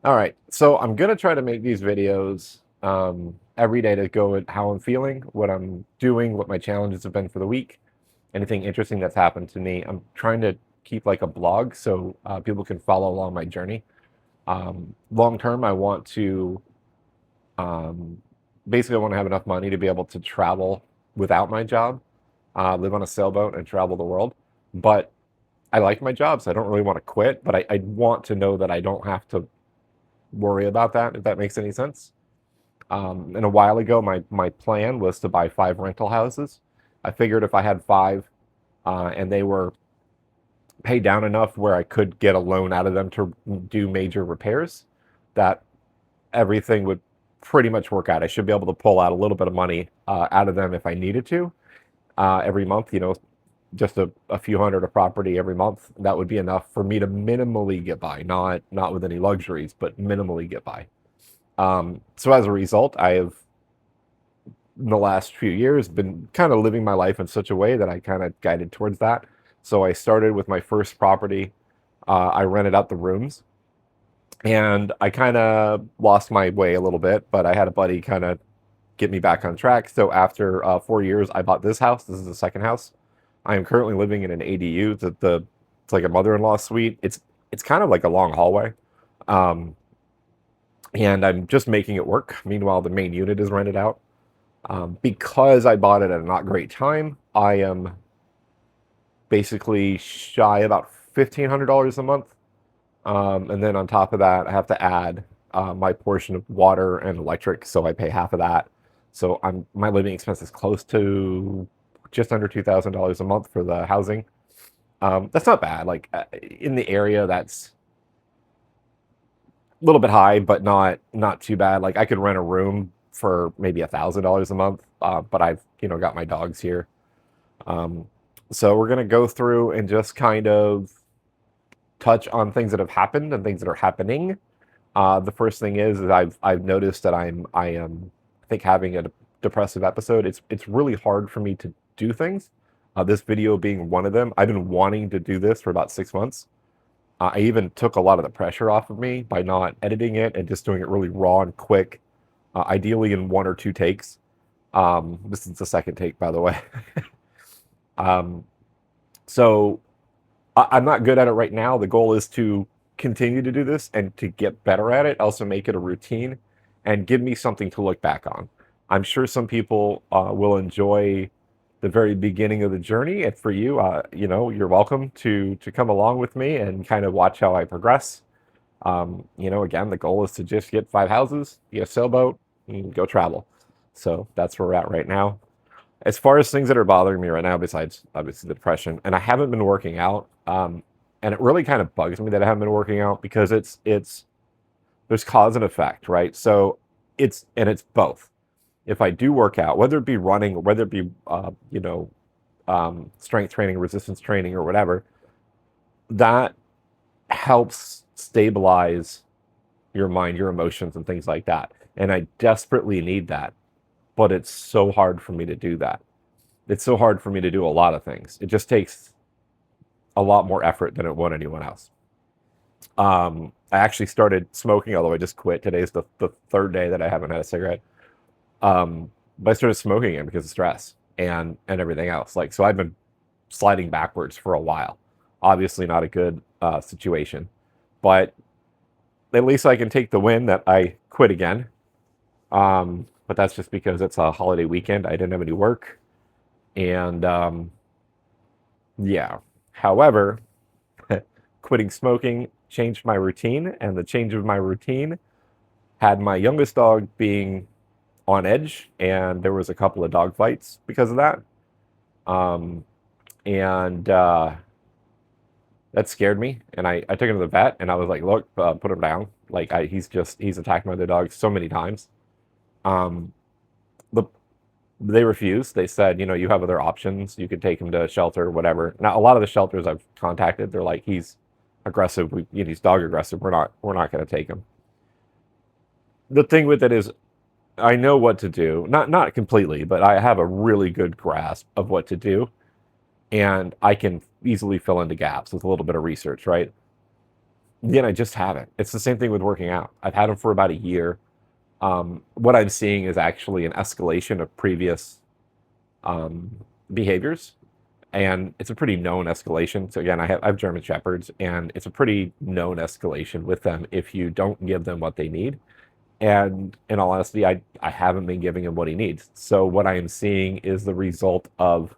All right, so I'm gonna try to make these videos every day to go with how I'm feeling, what I'm doing, what my challenges have been for the week, anything interesting that's happened to me. I'm trying to keep like a blog so people can follow along my journey. Long term, I want to um, basically I want to have enough money to be able to travel without my job, live on a sailboat and travel the world. But I like my job, so I don't really want to quit. But I want to know that I don't have to worry about that, if that makes any sense. And a while ago, my plan was to buy 5 rental houses. I figured if I had five and they were paid down enough where I could get a loan out of them to do major repairs, that everything would pretty much work out. I should be able to pull out a little bit of money out of them if I needed to every month. Just a few hundred a property every month. That would be enough for me to minimally get by, not with any luxuries, but minimally get by. So as a result, I have in the last few years been kind of living my life in such a way that I kind of guided towards that. So I started with my first property. I rented out the rooms and I kind of lost my way a little bit, but I had a buddy kind of get me back on track. So after 4 years, I bought this house. This is the second house. I am currently living in an ADU. It's like a mother-in-law suite. It's kind of like a long hallway. Um, and I'm just making it work. Meanwhile, the main unit is rented out. Because I bought it at a not great time, I am basically shy about $1,500 a month. And then on top of that, I have to add my portion of water and electric, so I pay half of that. So my living expense is close to just under $2,000 a month for the housing. That's not bad. Like in the area, that's a little bit high, but not too bad. Like I could rent a room for maybe $1,000 a month, but I've got my dogs here. Um, so we're gonna go through and just kind of touch on things that have happened and things that are happening. The first thing is I've noticed that I think having a depressive episode. It's really hard for me to do things. This video being one of them. I've been wanting to do this for about 6 months. I even took a lot of the pressure off of me by not editing it and just doing it really raw and quick, ideally in 1 or 2 takes. This is the second take, by the way. um, so I'm not good at it right now. The goal is to continue to do this and to get better at it. Also, make it a routine and give me something to look back on. I'm sure some people will enjoy the very beginning of the journey, and for you, you're welcome to come along with me and kind of watch how I progress. Again, the goal is to just get 5 houses, get a sailboat, and go travel. So that's where we're at right now. As far as things that are bothering me right now, besides obviously the depression, and I haven't been working out, and it really kind of bugs me that I haven't been working out because it's there's cause and effect, right? So it's both. If I do work out, whether it be running or whether it be strength training, resistance training, or whatever, that helps stabilize your mind, your emotions, and things like that. And I desperately need that, but it's so hard for me to do that. It's so hard for me to do a lot of things. It just takes a lot more effort than it would anyone else. I actually started smoking, although I just quit. Today's the third day that I haven't had a cigarette. But I started smoking again because of stress and everything else. Like, so I've been sliding backwards for a while. Obviously not a good situation, but at least I can take the win that I quit again. But that's just because it's a holiday weekend. I didn't have any work. And yeah. However, quitting smoking changed my routine, and the change of my routine had my youngest dog being on edge, and there was a couple of dog fights because of that. Um, and That scared me, and I took him to the vet, and I was like, "Look, put him down. Like, he's attacked my other dogs so many times." Um, the They refused. They said, you have other options. You could take him to a shelter, whatever. Now, a lot of the shelters I've contacted, they're like, he's aggressive. He's dog aggressive. We're not going to take him. The thing with it is, I know what to do. Not completely, but I have a really good grasp of what to do, and I can easily fill in the gaps with a little bit of research, right? Yet I just haven't. It's the same thing with working out. I've had him for about a year. What I'm seeing is actually an escalation of previous um, behaviors, and it's a pretty known escalation. So again, I have German Shepherds, and it's a pretty known escalation with them if you don't give them what they need. And in all honesty, I haven't been giving him what he needs. So what I am seeing is the result of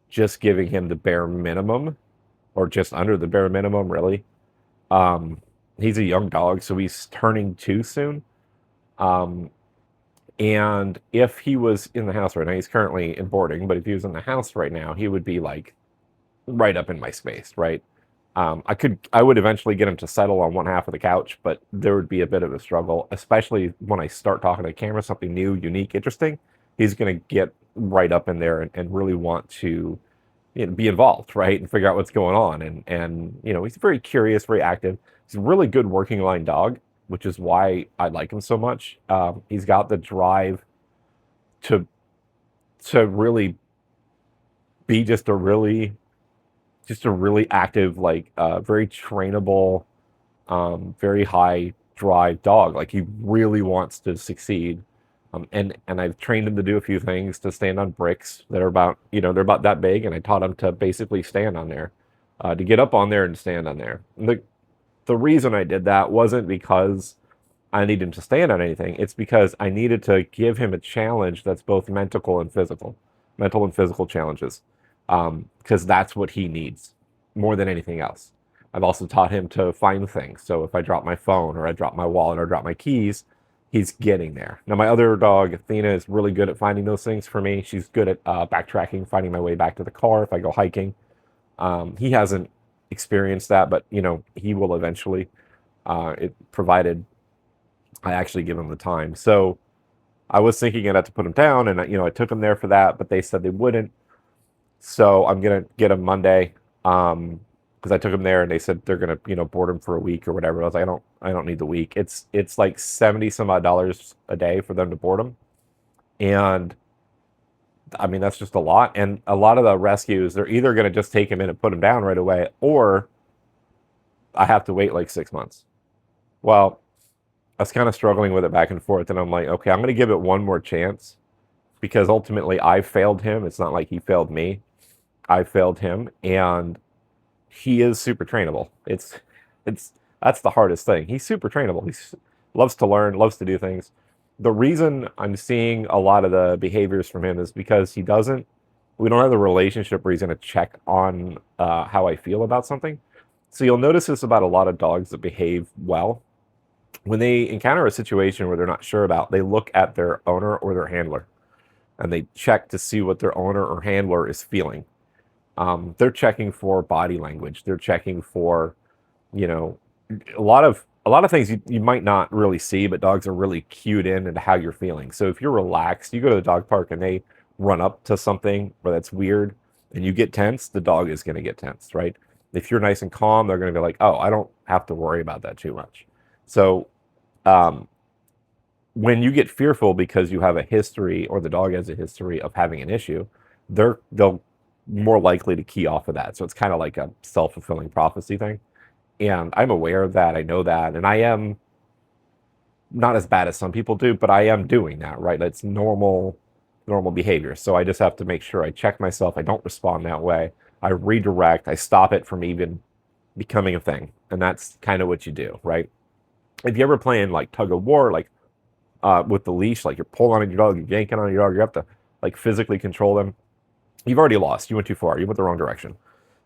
just giving him the bare minimum, or just under the bare minimum, really. Um, he's a young dog, so he's turning 2 soon. Um, and if he was in the house right now, he's currently in boarding, but if he was in the house right now, he would be like right up in my space, right? I would eventually get him to settle on one half of the couch, but there would be a bit of a struggle, especially when I start talking to the camera, something new, unique, interesting. He's going to get right up in there and really want to, be involved, right, and figure out what's going on. And he's very curious, very active. He's a really good working line dog, which is why I like him so much. He's got the drive to really be just a really active, like very trainable, very high drive dog. Like he really wants to succeed. And I've trained him to do a few things, to stand on bricks that are about, they're about that big, and I taught him to basically stand on there, to get up on there and stand on there. And the reason I did that wasn't because I needed him to stand on anything. It's because I needed to give him a challenge that's both mental and physical challenges, because that's what he needs more than anything else. I've also taught him to find things. So if I drop my phone, or I drop my wallet, or drop my keys, he's getting there. Now, my other dog, Athena, is really good at finding those things for me. She's good at backtracking, finding my way back to the car if I go hiking. He hasn't experienced that, but he will eventually. It provided I actually give him the time. So I was thinking I'd have to put him down, and I took him there for that, but they said they wouldn't. So I'm gonna get him Monday, because I took him there and they said they're gonna board him for a week or whatever. I was like, I don't need the week. It's like 70 some odd dollars a day for them to board him, and I mean that's just a lot. And a lot of the rescues, they're either gonna just take him in and put him down right away, or I have to wait like 6 months. Well, I was kind of struggling with it back and forth, and I'm like, okay, I'm gonna give it one more chance, because ultimately I failed him. It's not like he failed me. I failed him, and he is super trainable. It's That's the hardest thing. He's super trainable. He loves to learn, loves to do things. The reason I'm seeing a lot of the behaviors from him is because we don't have the relationship where he's going to check on how I feel about something. So you'll notice this about a lot of dogs that behave well. When they encounter a situation where they're not sure about, they look at their owner or their handler, and they check to see what their owner or handler is feeling. They're checking for body language. They're checking for, you know, a lot of things you might not really see, but dogs are really cued in into how you're feeling. So if you're relaxed, you go to the dog park and they run up to something where that's weird, and you get tense, the dog is going to get tense, right? If you're nice and calm, they're going to be like, oh, I don't have to worry about that too much. So um, when you get fearful because you have a history, or the dog has a history of having an issue, they'll more likely to key off of that. So it's kind of like a self-fulfilling prophecy thing. And I'm aware of that. I know that. And I am not as bad as some people do, but I am doing that, right? It's normal behavior. So I just have to make sure I check myself. I don't respond that way. I redirect. I stop it from even becoming a thing. And that's kind of what you do, right? If you ever playing like tug of war, like with the leash, like you're pulling on your dog, you're yanking on your dog, you have to like physically control them. You've already lost. You went too far. You went the wrong direction.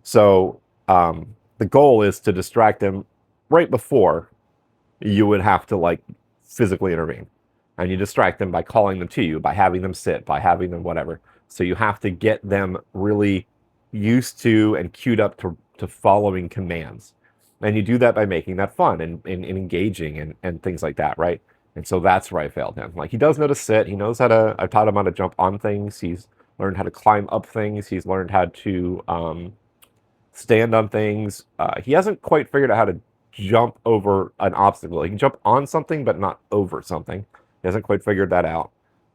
So the goal is to distract them right before you would have to like physically intervene. And you distract them by calling them to you, by having them sit, by having them whatever. So you have to get them really used to and queued up to following commands. And you do that by making that fun and engaging and things like that, right? And so that's where I failed him. Like he does know to sit. He knows how to, I've taught him how to jump on things. He's learned how to climb up things. He's learned how to stand on things. He hasn't quite figured out how to jump over an obstacle. He can jump on something, but not over something. He hasn't quite figured that out.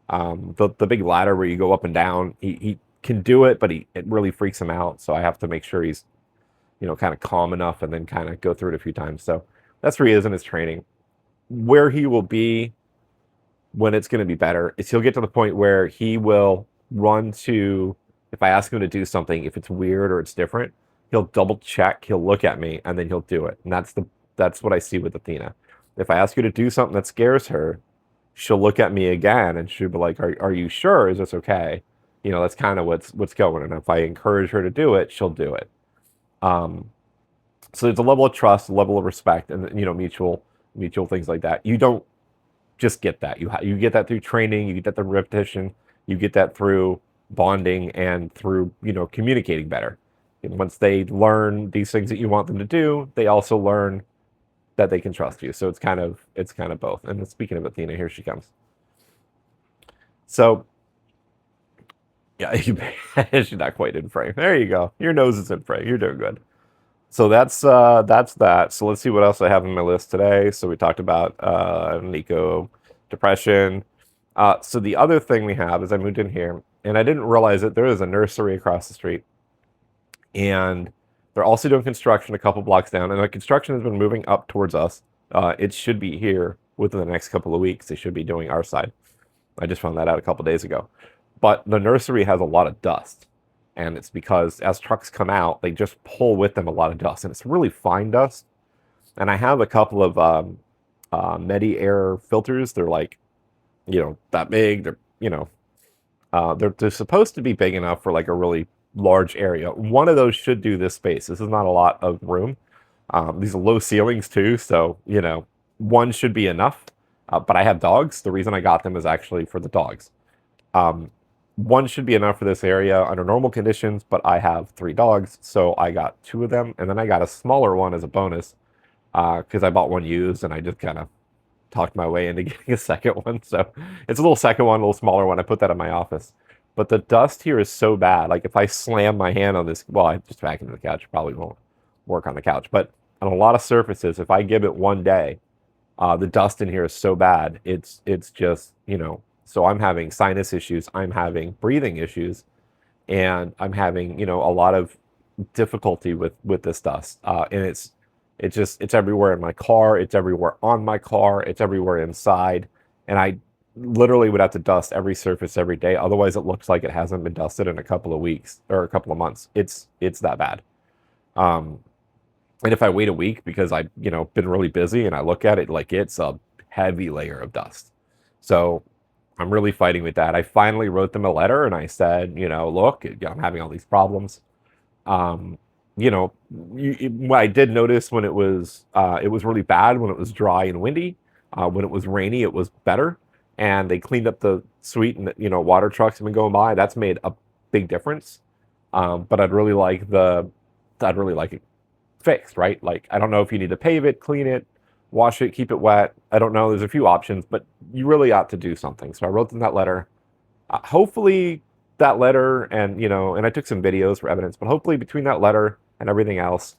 The big ladder where you go up and down, he can do it, but it really freaks him out. So I have to make sure he's kind of calm enough and then kind of go through it a few times. So that's where he is in his training. Where he will be when it's going to be better is he'll get to the point where he will run to, if I ask him to do something, if it's weird or it's different, he'll double check, he'll look at me, and then he'll do it. And that's what I see with Athena. If I ask her to do something that scares her, she'll look at me again and she'll be like, are you sure? Is this okay? That's kind of what's going. And if I encourage her to do it, she'll do it. Um, so there's a level of trust, a level of respect, and mutual things like that. You don't just get that. You get that through training. You get that through repetition. You get that through bonding and through communicating better. And once they learn these things that you want them to do, they also learn that they can trust you. So it's kind of both. And speaking of Athena, here she comes. So yeah, she's not quite in frame. There you go. Your nose is in frame. You're doing good. So that's that. So let's see what else I have on my list today. So we talked about Nico, depression. So the other thing we have is I moved in here, and I didn't realize that there is a nursery across the street, and they're also doing construction a couple blocks down, and the construction has been moving up towards us. It should be here within the next couple of weeks. They should be doing our side. I just found that out a couple days ago. But the nursery has a lot of dust. And it's because as trucks come out, they just pull with them a lot of dust. And it's really fine dust. And I have a couple of Medi-Air filters. They're like, that big. They're supposed to be big enough for like a really large area. One of those should do this space. This is not a lot of room. These are low ceilings too. So, one should be enough. But I have dogs. The reason I got them is actually for the dogs. One should be enough for this area under normal conditions, but I have 3 dogs, so I got 2 of them, and then I got a smaller one as a bonus because I bought one used, and I just kind of talked my way into getting a second one. So it's a little second one, a little smaller one. I put that in my office. But the dust here is so bad. Like if I slam my hand on this, well, I just back into the couch, probably won't work on the couch. But on a lot of surfaces, if I give it one day, the dust in here is so bad. It's just, so I'm having sinus issues, I'm having breathing issues, and I'm having, a lot of difficulty with this dust. And it's everywhere in my car, it's everywhere on my car, it's everywhere inside. And I literally would have to dust every surface every day. Otherwise it looks like it hasn't been dusted in a couple of weeks or a couple of months. It's that bad. And if I wait a week because I've, been really busy and I look at it, like it's a heavy layer of dust. So I'm really fighting with that. I finally wrote them a letter and I said, look, I'm having all these problems. What I did notice when it was really bad when it was dry and windy. When it was rainy, it was better. And they cleaned up the suite and, water trucks have been going by. That's made a big difference. But I'd really like it fixed, right? Like, I don't know if you need to pave it, clean it, wash it, keep it wet. I don't know. There's a few options, but you really ought to do something. So I wrote them that letter. Hopefully that letter and I took some videos for evidence, but hopefully between that letter and everything else,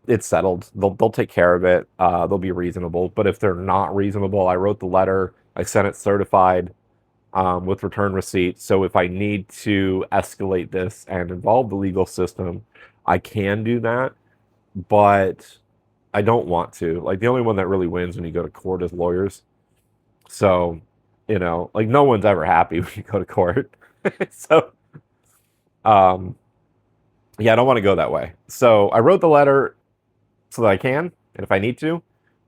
it's settled. They'll take care of it. They'll be reasonable. But if they're not reasonable, I wrote the letter. I sent it certified with return receipt. So if I need to escalate this and involve the legal system, I can do that. But I don't want to. Like, the only one that really wins when you go to court is lawyers. So, like, no one's ever happy when you go to court. So, yeah, I don't want to go that way. So I wrote the letter so that I can, and if I need to,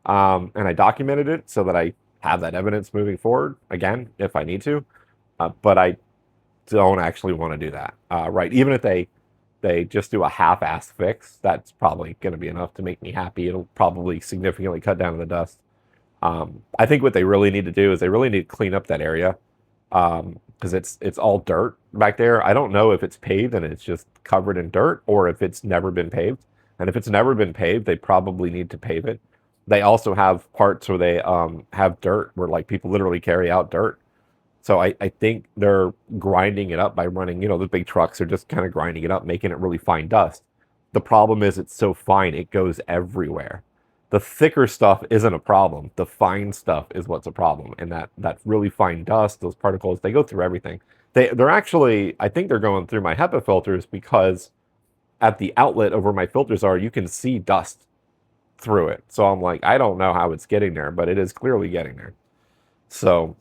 and I documented it so that I have that evidence moving forward, again, if I need to. But I don't actually want to do that, right? Even if they just do a half-assed fix, that's probably going to be enough to make me happy. It'll probably significantly cut down on the dust. I think what they really need to do is they really need to clean up that area because it's all dirt back there. I don't know if it's paved and it's just covered in dirt or if it's never been paved. And if it's never been paved, they probably need to pave it. They also have parts where they have dirt where like people literally carry out dirt. So I think they're grinding it up by running, the big trucks are just kind of grinding it up, making it really fine dust. The problem is it's so fine, it goes everywhere. The thicker stuff isn't a problem. The fine stuff is what's a problem. And that really fine dust, those particles, they go through everything. They're actually, I think they're going through my HEPA filters because at the outlet of where my filters are, you can see dust through it. So I'm like, I don't know how it's getting there, but it is clearly getting there. So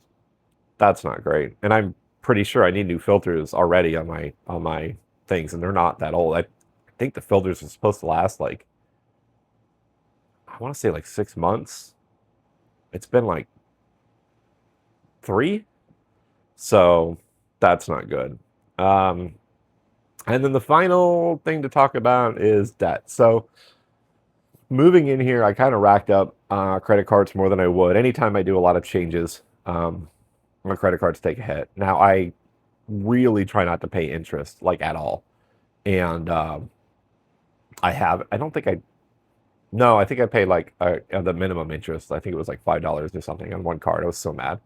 that's not great. And I'm pretty sure I need new filters already on my things, and they're not that old. I think the filters are supposed to last like, I want to say like 6 months. It's been like 3, so that's not good. Um, and then the final thing to talk about is debt. So moving in here, I kind of racked up credit cards more than I would. Anytime I do a lot of changes, my credit cards take a hit. Now, I really try not to pay interest, like at all. And I don't think no, I think I paid like the minimum interest. I think it was like $5 or something on one card. I was so mad.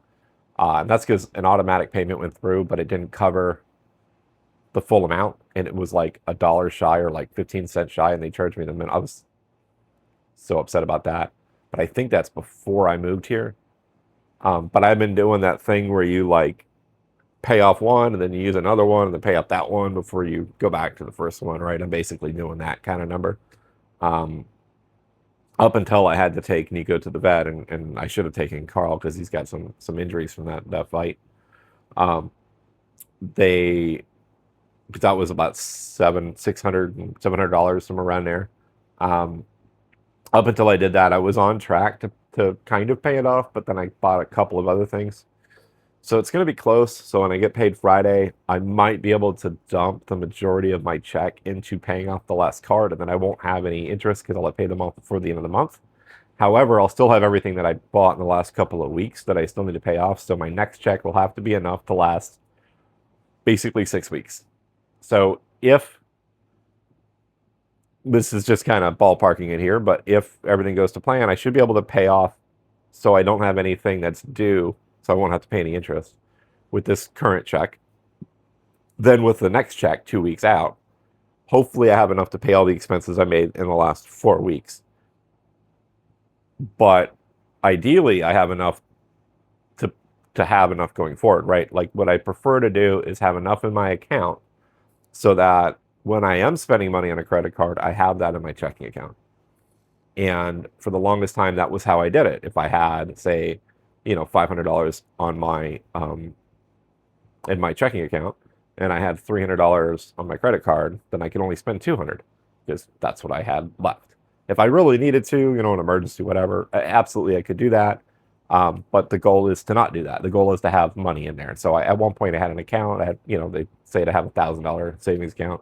And that's because an automatic payment went through, but it didn't cover the full amount. And it was like $1 shy or like 15 cents shy. And they charged me the minimum. I was so upset about that. But I think that's before I moved here. But I've been doing that thing where you like pay off one and then you use another one and then pay off that one before you go back to the first one, right? I'm basically doing that kind of number. Um, Up until I had to take Nico to the vet, and I should have taken Carl because he's got some injuries from that fight. Um, they that was about $700 somewhere around there. Um, Up until I did that, I was on track to kind of pay it off, but then I bought a couple of other things. So it's going to be close. So when I get paid Friday, I might be able to dump the majority of my check into paying off the last card, and then I won't have any interest because I'll have paid them off before the end of the month. However, I'll still have everything that I bought in the last couple of weeks that I still need to pay off. So my next check will have to be enough to last basically 6 weeks. So if this is just kind of ballparking it here, but if everything goes to plan, I should be able to pay off so I don't have anything that's due, so I won't have to pay any interest with this current check. Then with the next check 2 weeks out, hopefully I have enough to pay all the expenses I made in the last 4 weeks. But ideally, I have enough to have enough going forward, right? Like what I prefer to do is have enough in my account so that when I am spending money on a credit card, I have that in my checking account. And for the longest time, that was how I did it. If I had, say, $500 on my in my checking account, and I had $300 on my credit card, then I could only spend $200 because that's what I had left. If I really needed to, an emergency, whatever, absolutely I could do that. But the goal is to not do that. The goal is to have money in there. And so at one point I had an account. I had, they say to have $1,000 savings account,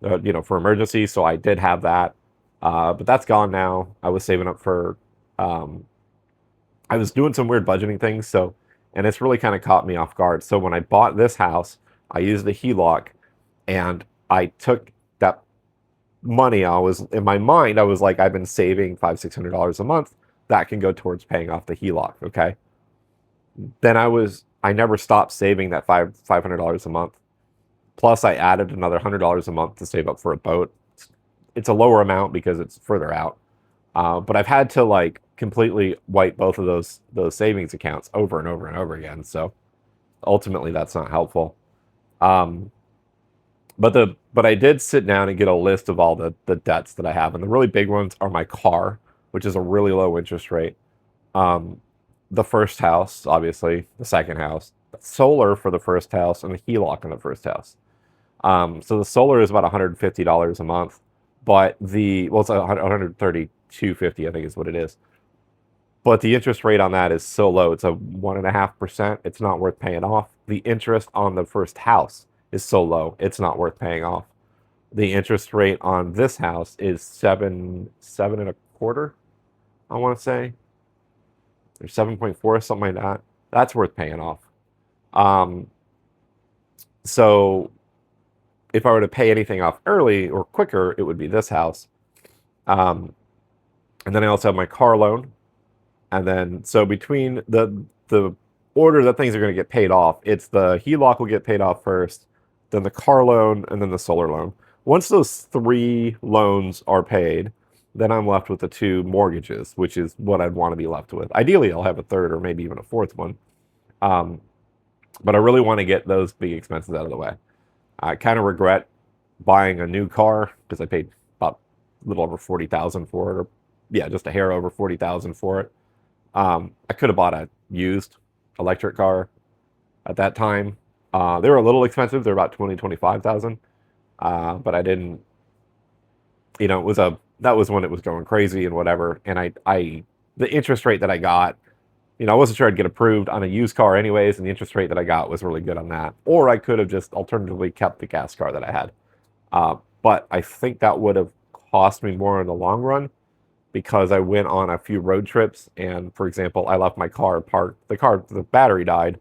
for emergencies. So I did have that. But that's gone now. I was saving up for, I was doing some weird budgeting things. And it's really kind of caught me off guard. So when I bought this house, I used the HELOC, and I took that money. In my mind, I was like, I've been saving $500-600 a month. That can go towards paying off the HELOC. Okay. Then I never stopped saving that $500 a month. Plus I added another $100 a month to save up for a boat. It's a lower amount because it's further out. But I've had to like completely wipe both of those savings accounts over and over and over again. So ultimately that's not helpful. But I did sit down and get a list of all the debts that I have. And the really big ones are my car, which is a really low interest rate. The first house, obviously, the second house, solar for the first house, and the HELOC on the first house. So the solar is about $150 a month, but it's $132.50, I think is what it is. But the interest rate on that is so low. It's a 1.5%. It's not worth paying off. The interest on the first house is so low. It's not worth paying off. The interest rate on this house is 7.25%. I want to say, or 7.4, something like that. That's worth paying off. So if I were to pay anything off early or quicker, it would be this house. And then I also have my car loan. And then, so between the order that things are going to get paid off, it's the HELOC will get paid off first, then the car loan, and then the solar loan. Once those 3 loans are paid, then I'm left with the 2 mortgages, which is what I'd want to be left with. Ideally, I'll have a third or maybe even a fourth one. But I really want to get those big expenses out of the way. I kind of regret buying a new car because I paid about a little over 40,000 for it, or yeah, just a hair over 40,000 for it. I could have bought a used electric car at that time. They were a little expensive. They're about 25,000. But I didn't, it was that was when it was going crazy and whatever. And the interest rate that I got, I wasn't sure I'd get approved on a used car anyways. And the interest rate that I got was really good on that. Or I could have just alternatively kept the gas car that I had. But I think that would have cost me more in the long run because I went on a few road trips. And for example, I left my car parked. The battery died.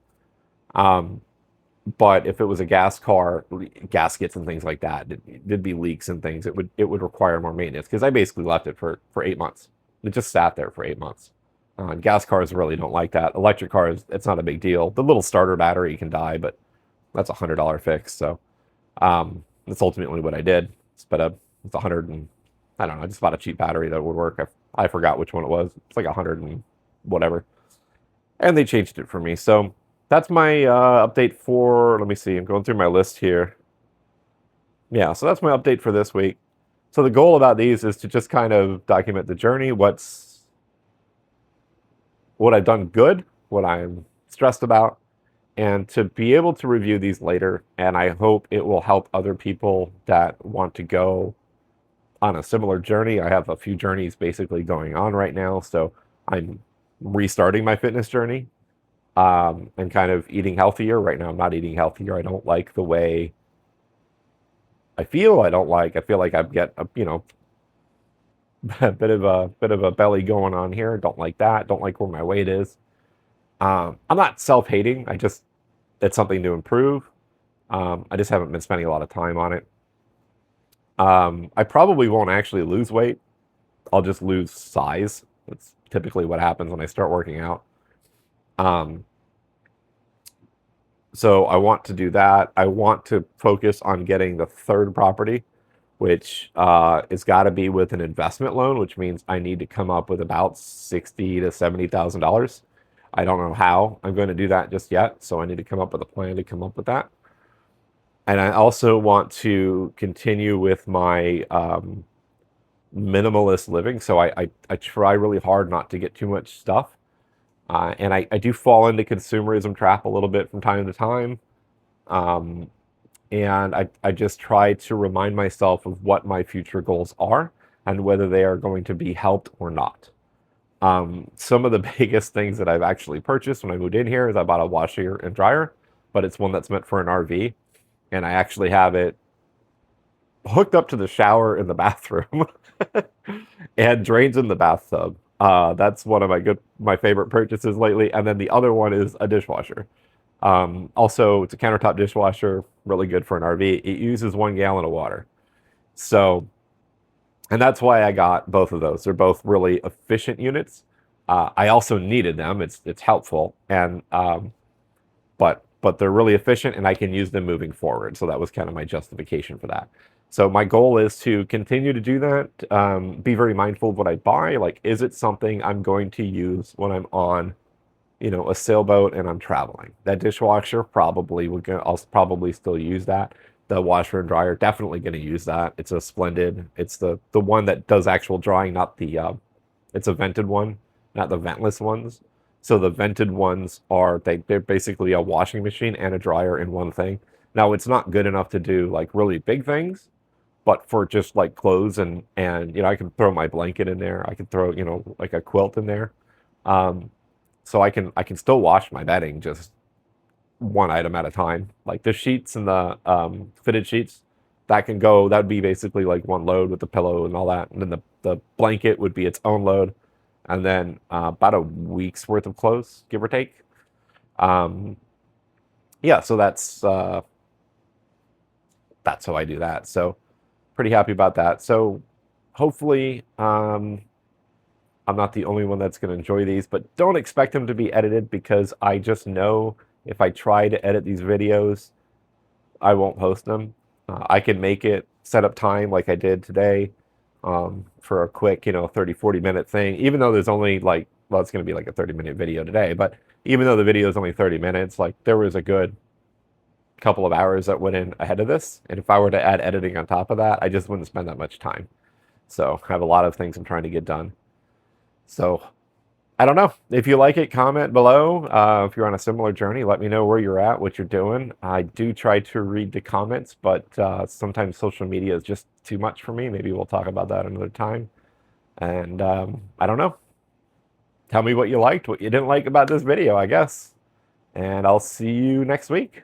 But if it was a gas car, gaskets and things like that, there'd be leaks and things. It would require more maintenance because I basically left it for 8 months. It just sat there for 8 months. Gas cars really don't like that. Electric cars, it's not a big deal. The little starter battery can die, but that's $100 fix. So that's ultimately what I did. It's 100 and I don't know. I just bought a cheap battery that would work. I forgot which one it was. It's like 100 and whatever, and they changed it for me. So that's my update for. Let me see. I'm going through my list here. Yeah, so that's my update for this week. So the goal about these is to just kind of document the journey. What I've done good, what I'm stressed about, and to be able to review these later. And I hope it will help other people that want to go on a similar journey. I have a few journeys basically going on right now, so I'm restarting my fitness journey and kind of eating healthier. Right now, I'm not eating healthier. I don't like the way I feel. I feel like I've got a bit of a belly going on here. Don't like that. Don't like where my weight is. I'm not self-hating. It's something to improve. I just haven't been spending a lot of time on it. I probably won't actually lose weight. I'll just lose size. That's typically what happens when I start working out. So I want to do that. I want to focus on getting the third property, which has got to be with an investment loan, which means I need to come up with about $60,000 to $70,000. I don't know how I'm going to do that just yet, so I need to come up with a plan to come up with that. And I also want to continue with my minimalist living. So I try really hard not to get too much stuff. And I do fall into consumerism trap a little bit from time to time. And I just try to remind myself of what my future goals are and whether they are going to be helped or not. Some of the biggest things that I've actually purchased when I moved in here is I bought a washer and dryer, but it's one that's meant for an RV. And I actually have it hooked up to the shower in the bathroom and drains in the bathtub. That's one of my favorite purchases lately. And then the other one is a dishwasher. Also, it's a countertop dishwasher, really good for an RV. It uses 1 gallon of water. So, and that's why I got both of those. They're both really efficient units. I also needed them. It's helpful, and but they're really efficient, and I can use them moving forward. So that was kind of my justification for that. So my goal is to continue to do that. Be very mindful of what I buy. Like, is it something I'm going to use when I'm on, a sailboat and I'm traveling? That dishwasher I'll probably still use that. The washer and dryer, definitely going to use that. It's a Splendid. It's the one that does actual drying, not the. It's a vented one, not the ventless ones. So the vented ones they're basically a washing machine and a dryer in one thing. Now it's not good enough to do like really big things, but for just like clothes and I can throw my blanket in there. I can throw like a quilt in there. So I can still wash my bedding just one item at a time. Like the sheets and the fitted sheets, that'd be basically like one load with the pillow and all that. And then the blanket would be its own load. And then about a week's worth of clothes, give or take. Yeah, so that's how I do that. So pretty happy about that. So hopefully I'm not the only one that's going to enjoy these, but don't expect them to be edited because I just know if I try to edit these videos, I won't post them. I can make it set up time like I did today for a quick, 30, 40-minute thing, even though there's only it's going to be like a 30-minute video today, but even though the video is only 30 minutes, like there was a good couple of hours that went in ahead of this. And if I were to add editing on top of that, I just wouldn't spend that much time. So I have a lot of things I'm trying to get done. So I don't know. If you like it, comment below. If you're on a similar journey, let me know where you're at, what you're doing. I do try to read the comments, but sometimes social media is just too much for me. Maybe we'll talk about that another time. And I don't know. Tell me what you liked, what you didn't like about this video, I guess. And I'll see you next week.